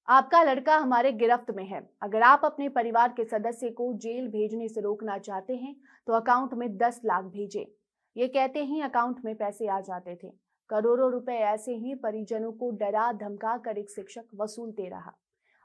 आपका लड़का हमारे गिरफ्त में है। अगर आप अपने परिवार के सदस्य को जेल भेजने से रोकना चाहते हैं तो अकाउंट में 10 लाख भेजें। ये कहते ही अकाउंट में पैसे आ जाते थे। करोड़ों रुपए ऐसे ही परिजनों को डरा धमका कर एक शिक्षक वसूलते रहा।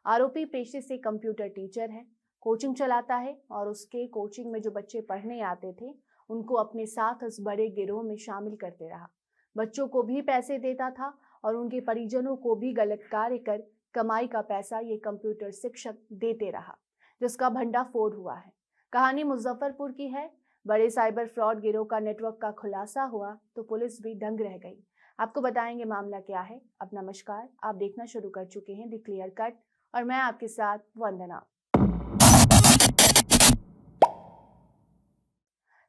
आरोपी पेशे से कंप्यूटर टीचर है, कोचिंग चलाता है और उसके कोचिंग में जो बच्चे पढ़ने आते थे उनको अपने साथ इस बड़े गिरोह में शामिल करते रहा। बच्चों को भी पैसे देता था और उनके परिजनों को भी गलत कार्य कर कमाई का पैसा ये कंप्यूटर शिक्षक देते रहा, जिसका भंडाफोड़ हुआ है। कहानी मुजफ्फरपुर की है। बड़े साइबर फ्रॉड गिरोह का नेटवर्क का खुलासा हुआ तो पुलिस भी दंग रह गई। आपको बताएंगे मामला क्या है। अब नमस्कार, आप देखना शुरू कर चुके हैं द क्लियर कट और मैं आपके साथ वंदना।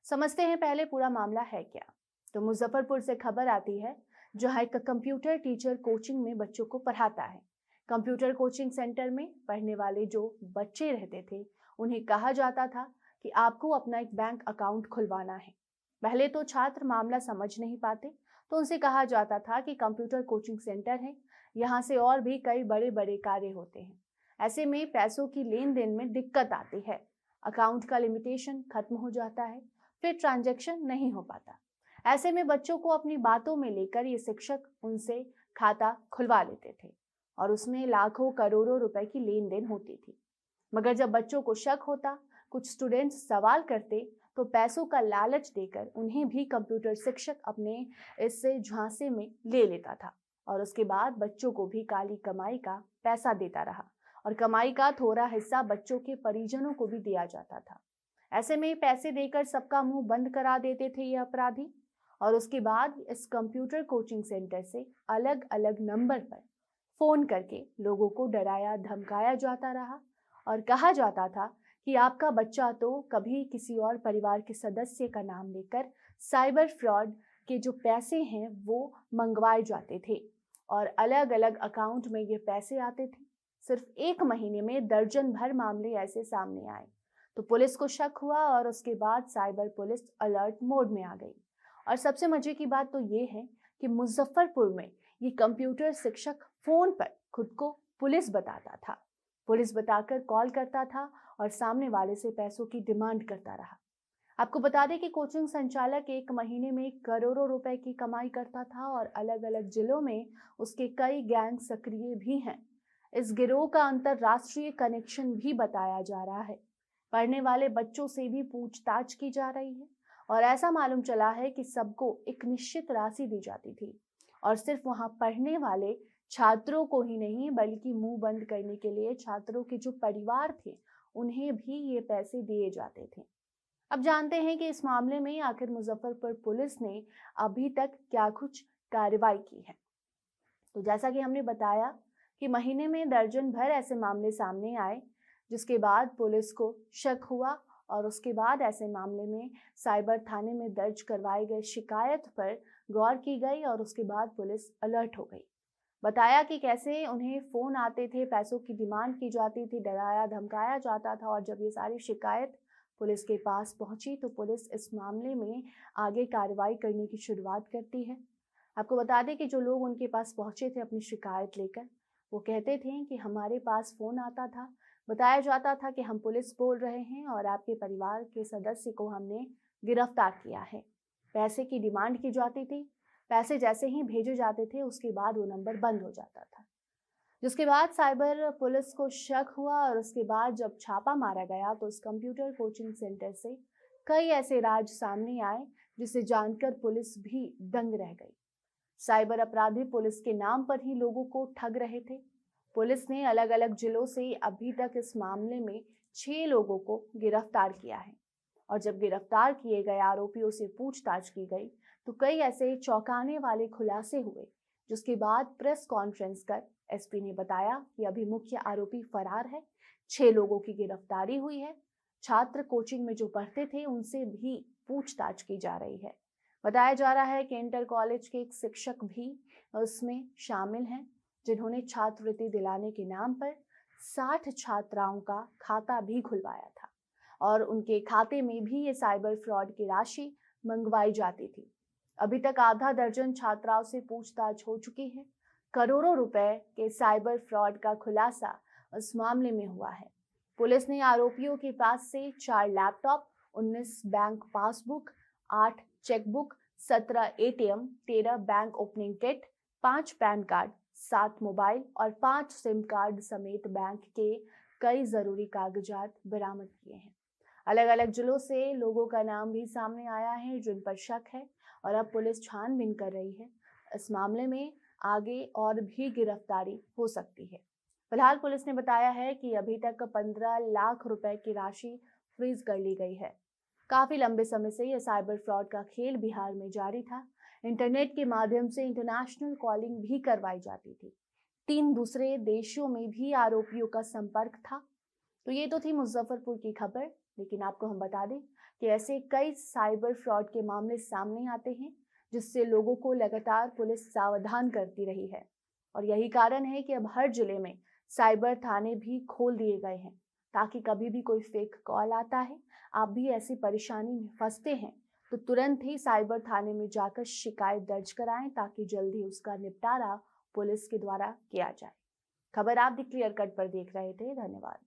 समझते हैं पहले पूरा मामला है क्या। तो मुजफ्फरपुर से खबर आती है, जहां एक कंप्यूटर टीचर कोचिंग में बच्चों को पढ़ाता है। कंप्यूटर कोचिंग सेंटर में पढ़ने वाले जो बच्चे रहते थे उन्हें कहा जाता था कि आपको अपना एक बैंक अकाउंट खुलवाना है। पहले तो छात्र मामला समझ नहीं पाते, तो उनसे कहा जाता था कि कंप्यूटर कोचिंग सेंटर है, यहाँ से और भी कई बड़े बड़े कार्य होते हैं। ऐसे में पैसों की लेन देन में दिक्कत आती है, अकाउंट का लिमिटेशन खत्म हो जाता है, फिर ट्रांजैक्शन नहीं हो पाता। ऐसे में बच्चों को अपनी बातों में लेकर ये शिक्षक उनसे खाता खुलवा लेते थे और उसमें लाखों करोड़ों रुपए की लेन देन होती थी। मगर जब बच्चों को शक होता, कुछ स्टूडेंट्स सवाल करते, तो पैसों का लालच देकर उन्हें भी कंप्यूटर शिक्षक अपने इस झांसे में ले लेता था और उसके बाद बच्चों को भी काली कमाई का पैसा देता रहा और कमाई का थोड़ा हिस्सा बच्चों के परिजनों को भी दिया जाता था। ऐसे में पैसे देकर सबका मुंह बंद करा देते थे ये अपराधी और उसके बाद इस कंप्यूटर कोचिंग सेंटर से अलग अलग नंबर पर फोन करके लोगों को डराया धमकाया जाता रहा और कहा जाता था कि आपका बच्चा तो कभी किसी और परिवार के सदस्य का नाम लेकर साइबर फ्रॉड के जो पैसे हैं वो मंगवाए जाते थे और अलग अलग अकाउंट में ये पैसे आते थे। सिर्फ एक महीने में दर्जन भर मामले ऐसे सामने आए तो पुलिस को शक हुआ और उसके बाद साइबर पुलिस अलर्ट मोड में आ गई। और सबसे मजे की बात तो ये है कि मुजफ्फरपुर में ये कंप्यूटर शिक्षक फोन पर खुद को पुलिस बताता था, पुलिस बताकर कॉल करता था और सामने वाले से पैसों की डिमांड करता रहा। आपको बता दें कि कोचिंग संचालक एक महीने में करोड़ों रुपए की कमाई करता था और अलग अलग जिलों में उसके कई गैंग सक्रिय भी हैं। इस गिरोह का अंतरराष्ट्रीय कनेक्शन भी बताया जा रहा है। पढ़ने वाले बच्चों से भी पूछताछ की जा रही है और ऐसा मालूम चला है कि सबको एक निश्चित राशि दी जाती थी और सिर्फ वहां पढ़ने वाले छात्रों को ही नहीं बल्कि मुंह बंद करने के लिए छात्रों के जो परिवार थे उन्हें भी ये पैसे दिए जाते थे। अब जानते हैं कि इस मामले में आखिर मुजफ्फरपुर पुलिस ने अभी तक क्या कुछ कार्रवाई की है। तो जैसा कि हमने बताया कि महीने में दर्जन भर ऐसे मामले सामने आए, जिसके बाद पुलिस को शक हुआ और उसके बाद ऐसे मामले में साइबर थाने में दर्ज करवाई गई शिकायत पर गौर की गई और उसके बाद पुलिस अलर्ट हो गई। बताया कि कैसे उन्हें फोन आते थे, पैसों की डिमांड की जाती थी, डराया धमकाया जाता था और जब ये सारी शिकायत पुलिस के पास पहुंची तो पुलिस इस मामले में आगे कार्रवाई करने की शुरुआत करती है। आपको बता दें कि जो लोग उनके पास पहुंचे थे अपनी शिकायत लेकर, वो कहते थे कि हमारे पास फोन आता था, बताया जाता था कि हम पुलिस बोल रहे हैं और आपके परिवार के सदस्य को हमने गिरफ्तार किया है। पैसे की डिमांड की जाती थी, पैसे जैसे ही भेजे जाते थे उसके बाद वो नंबर बंद हो जाता था। जिसके बाद साइबर पुलिस को शक हुआ और उसके बाद जब छापा मारा गया तो उस कंप्यूटर कोचिंग सेंटर से कई ऐसे राज सामने आए जिसे जानकर पुलिस भी दंग रह गई। साइबर अपराधी पुलिस के नाम पर ही लोगों को ठग रहे थे। पुलिस ने अलग अलग जिलों से अभी तक इस मामले में 6 लोगों को गिरफ्तार किया है और जब गिरफ्तार किए गए आरोपियों से पूछताछ की गई तो कई ऐसे चौंकाने वाले खुलासे हुए, जिसके बाद प्रेस कॉन्फ्रेंस कर एसपी ने बताया कि अभी मुख्य आरोपी फरार है, 6 लोगों की गिरफ्तारी हुई है। छात्र कोचिंग में जो पढ़ते थे उनसे भी पूछताछ की जा रही है। बताया जा रहा है कि इंटर कॉलेज के एक शिक्षक भी उसमें शामिल हैं, जिन्होंने छात्रवृत्ति दिलाने के नाम पर 60 छात्राओं का खाता भी खुलवाया था और उनके खाते में भी ये साइबर फ्रॉड की राशि मंगवाई जाती थी। अभी तक आधा दर्जन छात्राओं से पूछताछ हो चुकी है। करोड़ों रुपए के साइबर फ्रॉड का खुलासा उस मामले में हुआ है। पुलिस ने आरोपियों के पास से 4 laptop, 19 bank passbook, 8 chequebook, 17 ATM, 13 bank opening kit, 5 pan card, 7 mobile और 5 सिम कार्ड समेत बैंक के कई जरूरी कागजात बरामद किए हैं। अलग अलग जिलों से लोगों का नाम भी सामने आया है जिन पर शक है और अब पुलिस छानबीन कर रही है। इस मामले में आगे और भी गिरफ्तारी हो सकती है। फिलहाल पुलिस ने बताया है कि अभी तक 15 लाख रुपए की राशि फ्रीज कर ली गई है। काफी लंबे समय से यह साइबर फ्रॉड का खेल बिहार में जारी था। इंटरनेट के माध्यम से इंटरनेशनल कॉलिंग भी करवाई जाती थी। 3 दूसरे देशों में भी आरोपियों का संपर्क था। तो ये तो थी मुजफ्फरपुर की खबर, लेकिन आपको हम बता दें कि ऐसे कई साइबर फ्रॉड के मामले सामने आते हैं जिससे लोगों को लगातार पुलिस सावधान करती रही है। और यही कारण है कि अब हर जिले में साइबर थाने भी खोल दिए गए हैं ताकि कभी भी कोई फेक कॉल आता है, आप भी ऐसी परेशानी में फंसते हैं तो तुरंत ही साइबर थाने में जाकर शिकायत दर्ज कराएं ताकि जल्दी उसका निपटारा पुलिस के द्वारा किया जाए। खबर आप दी क्लियर कट पर देख रहे थे। धन्यवाद।